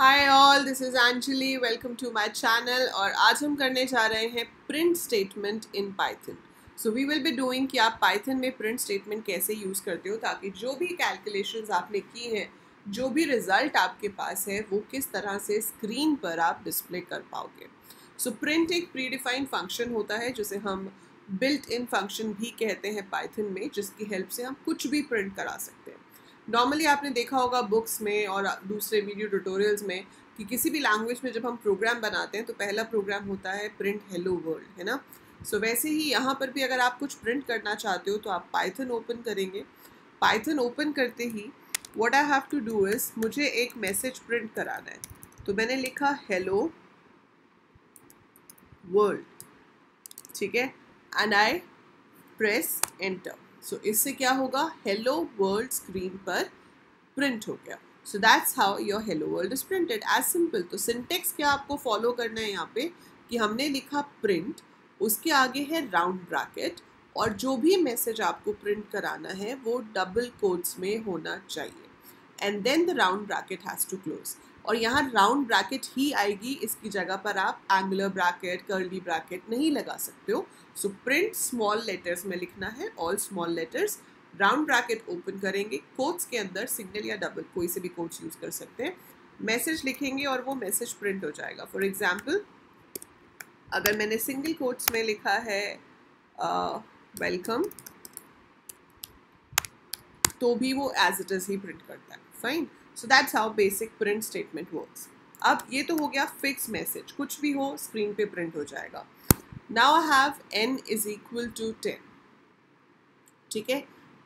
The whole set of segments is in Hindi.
Hi all, this is Anjali. Welcome to my channel. और आज हम करने जा रहे हैं print statement in Python. So we will be doing कि आप पाइथन में प्रिंट स्टेटमेंट कैसे यूज़ करते हो ताकि जो भी कैलकुलेशंस आपने की हैं, जो भी रिजल्ट आपके पास है, वो किस तरह से स्क्रीन पर आप डिस्प्ले कर पाओगे। सो प्रिंट एक प्री डिफाइंड फंक्शन होता है जिसे हम बिल्ट इन फंक्शन भी कहते हैं पाइथन में, जिसकी हेल्प से हम कुछ भी प्रिंट करा सकते हैं। नॉर्मली आपने देखा होगा बुक्स में और दूसरे वीडियो ट्यूटोरियल्स में कि किसी भी लैंग्वेज में जब हम प्रोग्राम बनाते हैं तो पहला प्रोग्राम होता है प्रिंट हेलो वर्ल्ड, है ना। सो वैसे ही यहाँ पर भी अगर आप कुछ प्रिंट करना चाहते हो तो आप पाइथन ओपन करेंगे। पाइथन ओपन करते ही what I have to do is, मुझे एक मैसेज प्रिंट कराना है। तो मैंने लिखा हेलो वर्ल्ड, ठीक है, and I press enter. So इससे क्या होगा, हेलो वर्ल्ड स्क्रीन पर प्रिंट हो गया। So that's how your hello world is printed, as simple. तो सिंटेक्स क्या आपको फॉलो करना है यहाँ पे कि हमने लिखा प्रिंट, उसके आगे है राउंड ब्रैकेट, और जो भी मैसेज आपको प्रिंट कराना है वो डबल कोट्स में होना चाहिए, and then the round bracket has to close. और यहाँ राउंड ब्रैकेट ही आएगी, इसकी जगह पर आप एंगुलर ब्रैकेट, कर्ली ब्रैकेट नहीं लगा सकते हो। सो प्रिंट स्मॉल लेटर्स में लिखना है, all small letters. Round bracket open करेंगे, कोट्स के अंदर सिंगल या डबल कोई से भी कोट्स यूज कर सकते हैं, मैसेज लिखेंगे और वो मैसेज प्रिंट हो जाएगा। फॉर एग्जाम्पल, अगर मैंने सिंगल कोट्स में लिखा है वेलकम, तो भी वो एज इट इज ही प्रिंट करता है। Fine. So that's how basic print statement works. अब ये तो हो गया फिक्स मैसेज, कुछ भी हो स्क्रीन पे प्रिंट हो जाएगा। Now I have n is equal to 10, ठीक है।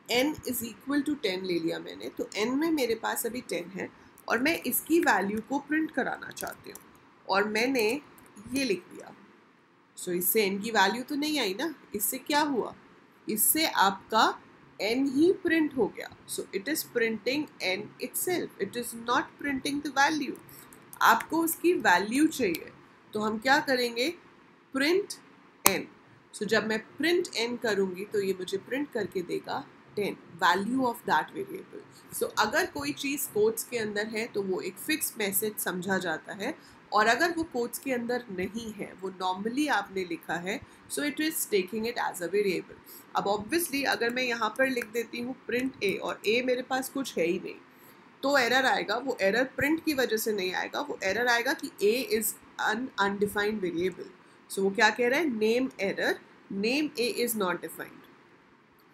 n इज इक्वल टू 10 ले लिया मैंने, तो n में मेरे पास अभी 10 है और मैं इसकी वैल्यू को प्रिंट कराना चाहती हूँ, और मैंने ये लिख दिया। सो इससे n की वैल्यू तो नहीं आई ना, इससे क्या हुआ, इससे आपका n ही प्रिंट हो गया। So it is printing n itself, it is not printing the value. आपको उसकी वैल्यू चाहिए, तो हम क्या करेंगे, प्रिंट n। सो जब मैं प्रिंट n करूँगी तो ये मुझे प्रिंट करके देगा 10, वैल्यू ऑफ दैट वेरिएबल। सो अगर कोई चीज़ कोट्स के अंदर है तो वो एक फिक्स मैसेज समझा जाता है, और अगर वो कोट्स के अंदर नहीं है, वो नॉर्मली आपने लिखा है, so it is taking it as a variable. अब ऑब्वियसली अगर मैं यहाँ पर लिख देती हूँ प्रिंट a, और a मेरे पास कुछ है ही नहीं, तो एरर आएगा। वो एरर प्रिंट की वजह से नहीं आएगा, वो एरर आएगा कि a is un undefined variable. So वो क्या कह रहा है, name error, name a is not defined.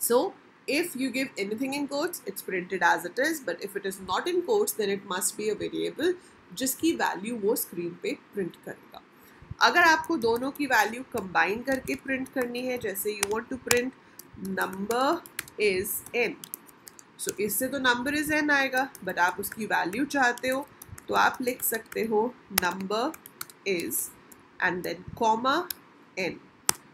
So if you give anything in quotes, it's printed as it is, but if it is not in quotes, then it must be a variable जिसकी वैल्यू वो स्क्रीन पे प्रिंट करेगा। अगर आपको दोनों की वैल्यू कंबाइन करके प्रिंट करनी है, जैसे you want to print number is n, so इससे तो नंबर इज n आएगा, बट आप उसकी वैल्यू चाहते हो तो आप लिख सकते हो number is and then comma n।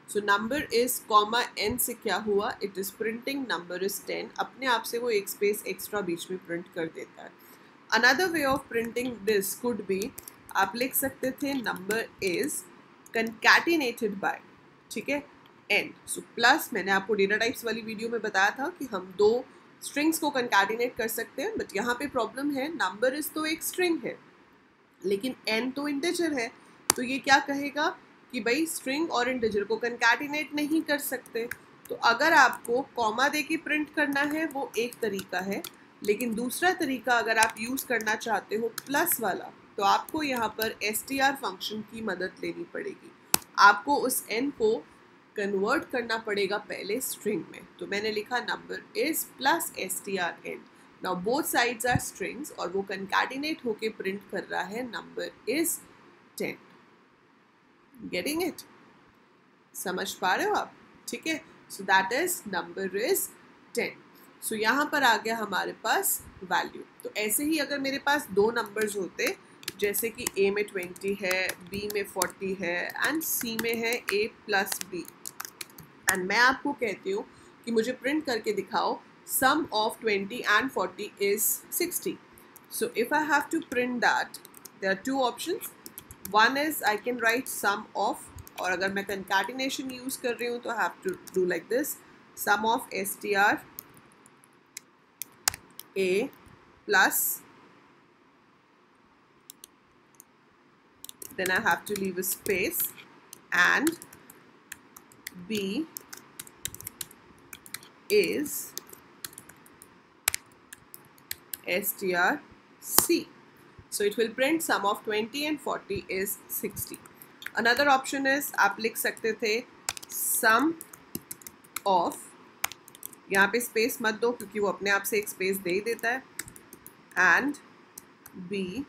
So number is comma n से क्या हुआ, it is printing number is 10, अपने आप से वो एक स्पेस एक्स्ट्रा बीच में प्रिंट कर देता है। Another way of printing this could be, आप लिख सकते थे नंबर इज कंकैटिनेटेड बाय, ठीक है, n। सो प्लस, मैंने आपको डेटा टाइप्स वाली वीडियो में बताया था कि हम दो स्ट्रिंग्स को कंकैटिनेट कर सकते हैं, बट यहाँ पे प्रॉब्लम है, नंबर इज तो एक स्ट्रिंग है लेकिन n तो इंटीजर है, तो ये क्या कहेगा कि भाई स्ट्रिंग और इंटीजर को कंकैटिनेट नहीं कर सकते। तो अगर आपको कॉमा दे के प्रिंट करना है वो एक तरीका है, लेकिन दूसरा तरीका अगर आप यूज़ करना चाहते हो प्लस वाला, तो आपको यहाँ पर str फंक्शन की मदद लेनी पड़ेगी। आपको उस n को कन्वर्ट करना पड़ेगा पहले स्ट्रिंग में। तो मैंने लिखा number is plus strn। Now both sides are strings, और वो कंकैटिनेट होके प्रिंट कर रहा है नंबर इज 10। गेटिंग इट, समझ पा रहे हो आप, ठीक है। सो दैट इज नंबर इज 10। सो यहाँ पर आ गया हमारे पास वैल्यू। तो ऐसे ही अगर मेरे पास दो नंबर्स होते, जैसे कि a में 20 है, b में 40 है, एंड c में है a प्लस b, एंड मैं आपको कहती हूँ कि मुझे प्रिंट करके दिखाओ sum of 20 and 40 is 60. So if I have to print that, there are two options. One is I can write sum of, और अगर मैं concatenation use कर रही हूँ तो I have to do like this, sum of str a plus then I have to leave a space, and B is strc. So it will print sum of 20 and 40 is 60. Another option is आप लिख सकते थे sum of, यहाँ पे स्पेस मत दो क्योंकि वो अपने आप से एक स्पेस दे ही देता है, एंड B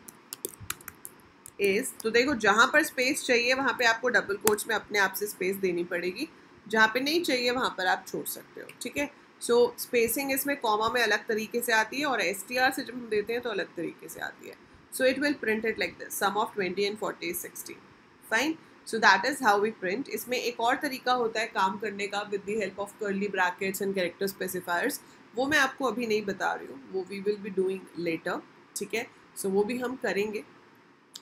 इज, तो देखो जहाँ पर स्पेस चाहिए वहाँ पे आपको डबल कोट्स में अपने आप से स्पेस देनी पड़ेगी, जहाँ पे नहीं चाहिए वहाँ पर आप छोड़ सकते हो, ठीक है। सो स्पेसिंग इसमें कॉमा में अलग तरीके से आती है और STR से जब हम देते हैं तो अलग तरीके से आती है. So it will print it like this, sum of 20 and 40 is 60. Fine. So that is how we print. इसमें एक और तरीका होता है काम करने का with the help of curly brackets and character specifiers. वो मैं आपको अभी नहीं बता रही हूँ, वो we will be doing later, ठीक है. सो वो भी हम करेंगे,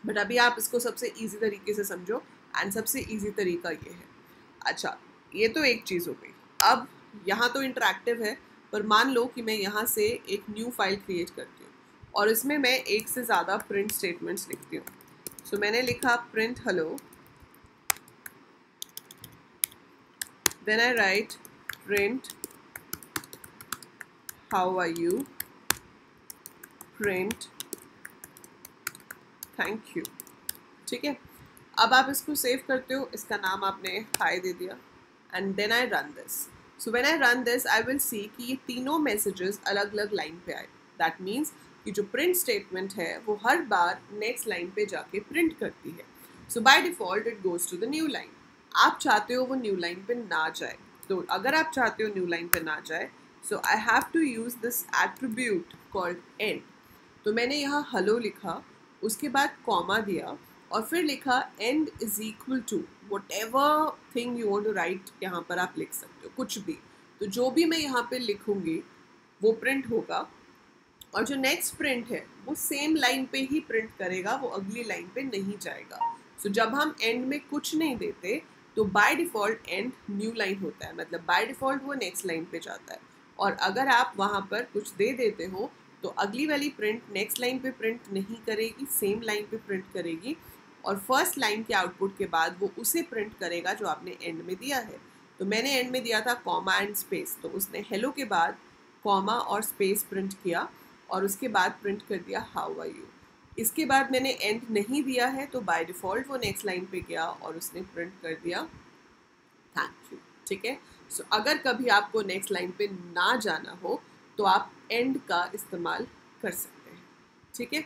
बट अभी आप इसको सबसे ईजी तरीके से समझो, एंड सबसे ईजी तरीका ये है. अच्छा, ये तो एक चीज़ हो गई. अब यहाँ तो इंटरेक्टिव है, पर मान लो कि मैं यहाँ से एक न्यू फाइल क्रिएट करती हूँ और इसमें मैं एक से ज़्यादा प्रिंट स्टेटमेंट्स लिखती हूँ. सो मैंने लिखा print hello, then I write print how are you, print thank you, ठीक है. अब आप इसको सेव करते हो, इसका नाम आपने हाई दे दिया, and then I run this. So when I run this I will see कि ये तीनों मैसेजेस अलग अलग लाइन पे आए. दैट मीन्स कि जो प्रिंट स्टेटमेंट है वो हर बार नेक्स्ट लाइन पे जाके प्रिंट करती है. So by default it goes to the new line. आप चाहते हो वो न्यू लाइन पे ना जाए, तो अगर आप चाहते हो न्यू लाइन पे ना जाए, so I have to use this attribute called end. तो मैंने यहाँ हेलो लिखा, उसके बाद कॉमा दिया और फिर लिखा end is equal to whatever thing you want to write. यहाँ पर आप लिख सकते हो कुछ भी, तो जो भी मैं यहाँ पे लिखूँगी वो प्रिंट होगा, और जो नेक्स्ट प्रिंट है वो सेम लाइन पे ही प्रिंट करेगा, वो अगली लाइन पे नहीं जाएगा. सो जब हम एंड में कुछ नहीं देते तो by default and new line होता है, मतलब बाय डिफ़ॉल्ट वो नेक्स्ट लाइन पे जाता है. और अगर आप वहाँ पर कुछ दे देते हो तो अगली वाली प्रिंट नेक्स्ट लाइन पे प्रिंट नहीं करेगी, सेम लाइन पे प्रिंट करेगी, और फर्स्ट लाइन के आउटपुट के बाद वो उसे प्रिंट करेगा जो आपने एंड में दिया है. तो मैंने एंड में दिया था कॉमा एंड स्पेस, तो उसने हेलो के बाद कॉमा और स्पेस प्रिंट किया और उसके बाद प्रिंट कर दिया हाउ आर यू. इसके बाद मैंने एंड नहीं दिया है, तो बाय डिफ़ॉल्ट वो नेक्स्ट लाइन पे गया और उसने प्रिंट कर दिया थैंक यू, ठीक है. सो अगर कभी आपको नेक्स्ट लाइन पे ना जाना हो तो आप एंड का इस्तेमाल कर सकते हैं, ठीक है.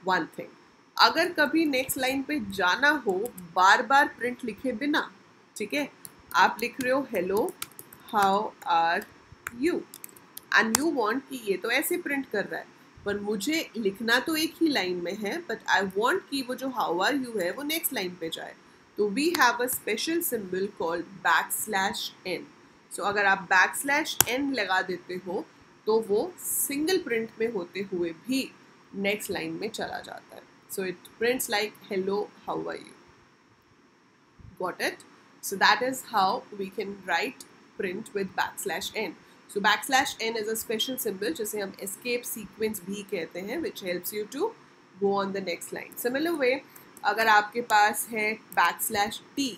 वन थिंग, अगर कभी नेक्स्ट लाइन पे जाना हो बार बार प्रिंट लिखे बिना, ठीक है, आप लिख रहे हो hello how are you and you want कि ये तो ऐसे प्रिंट कर रहा है, पर मुझे लिखना तो एक ही लाइन में है, बट आई वांट कि वो जो हाउ आर यू है वो नेक्स्ट लाइन पे जाए. तो we have a special symbol called \n. So अगर आप \n लगा देते हो तो वो सिंगल प्रिंट में होते हुए भी नेक्स्ट लाइन में चला जाता है. So it prints like hello how are you. Got it? So that is how we can write print with \n. So \n is a special symbol जिसे हम एस्केप सीक्वेंस भी कहते हैं, which helps you to go on the next line. Similar way अगर आपके पास है \t,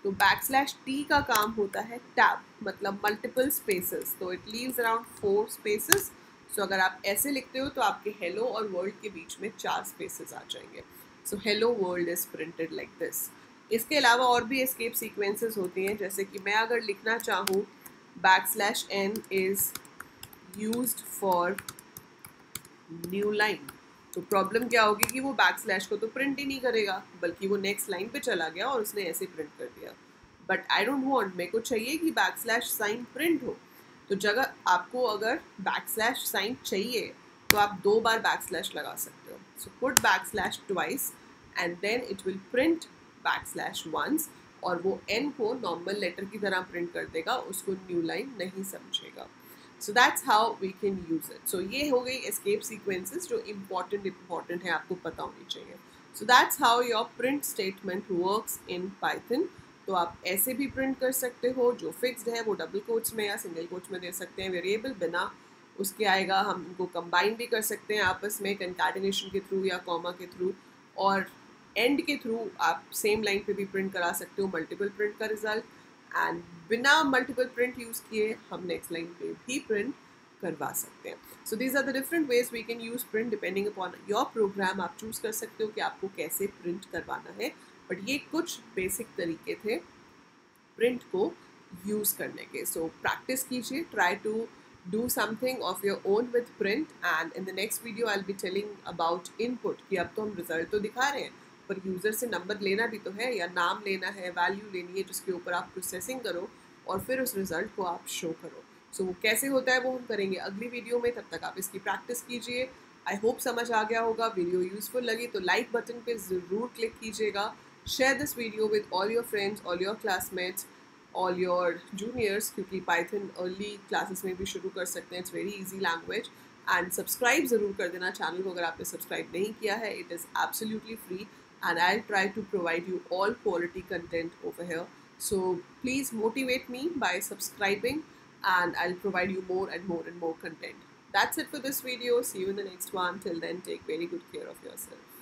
तो \t का काम होता है टैब, मतलब मल्टीपल स्पेसेस, तो इट लीव्स अराउंड 4 स्पेसेस. सो अगर आप ऐसे लिखते हो तो आपके हेलो और वर्ल्ड के बीच में 4 स्पेसेस आ जाएंगे. So hello world is printed like this. इसके अलावा और भी एस्केप सीक्वेंसेस होती हैं, जैसे कि मैं अगर लिखना चाहूँ \n is used for new line, तो प्रॉब्लम क्या होगी कि वो \/ को तो प्रिंट ही नहीं करेगा, बल्कि वो नेक्स्ट लाइन पे चला गया और उसने ऐसे प्रिंट कर दिया. बट आई डोंट वांट, मेरे को चाहिए कि \साइन प्रिंट हो, तो जगह आपको अगर \साइन चाहिए तो आप 2 बार \/ लगा सकते हो. So put \/ twice and then it will print \/ once, और वो n को नॉर्मल लेटर की तरह प्रिंट कर देगा, उसको न्यू लाइन नहीं समझेगा. So that's how we can use it. So ये हो गई escape sequences जो important है, आपको पता होनी चाहिए. So that's how your print statement works in Python. तो आप ऐसे भी प्रिंट कर सकते हो, जो फिक्स्ड है वो डबल कोट्स में या सिंगल कोट्स में दे सकते हैं, वेरिएबल बिना उसके आएगा. हम इनको कंबाइन भी कर सकते हैं आपस में कंकैटिनेशन के थ्रू या कॉमा के थ्रू, और एंड के थ्रू आप सेम लाइन पे भी प्रिंट करा सकते हो मल्टीपल प्रिंट का रिजल्ट, एंड बिना मल्टीपल प्रिंट यूज़ किए हम नेक्स्ट लाइन पे भी प्रिंट करवा सकते हैं. So these are the different ways we can use print depending upon your program. आप चूज़ कर सकते हो कि आपको कैसे प्रिंट करवाना है, बट ये कुछ बेसिक तरीके थे प्रिंट को यूज़ करने के. सो प्रैक्टिस कीजिए, try to do something of your own with print, and in the next video I'll be telling about input कि अब तो हम रिजल्ट तो दिखा रहे हैं पर यूज़र से नंबर लेना भी तो है, या नाम लेना है, वैल्यू लेनी है जिसके ऊपर आप प्रोसेसिंग करो और फिर उस रिजल्ट को आप शो करो. सो वो कैसे होता है वो हम करेंगे अगली वीडियो में. तब तक आप इसकी प्रैक्टिस कीजिए. आई होप समझ आ गया होगा. वीडियो यूज़फुल लगी तो लाइक बटन पे ज़रूर क्लिक कीजिएगा. Share this video with all your friends, all your classmates, all your juniors, क्योंकि पाइथन अर्ली क्लासेस में भी शुरू कर सकते हैं. It's very easy language. And subscribe ज़रूर कर देना चैनल को अगर आपने सब्सक्राइब नहीं किया है. It is absolutely free and I'll try to provide you all quality content over here. So please motivate me by subscribing and I'll provide you more and more and more content. That's it for this video. See you in the next one. Till then, take very good care of yourself.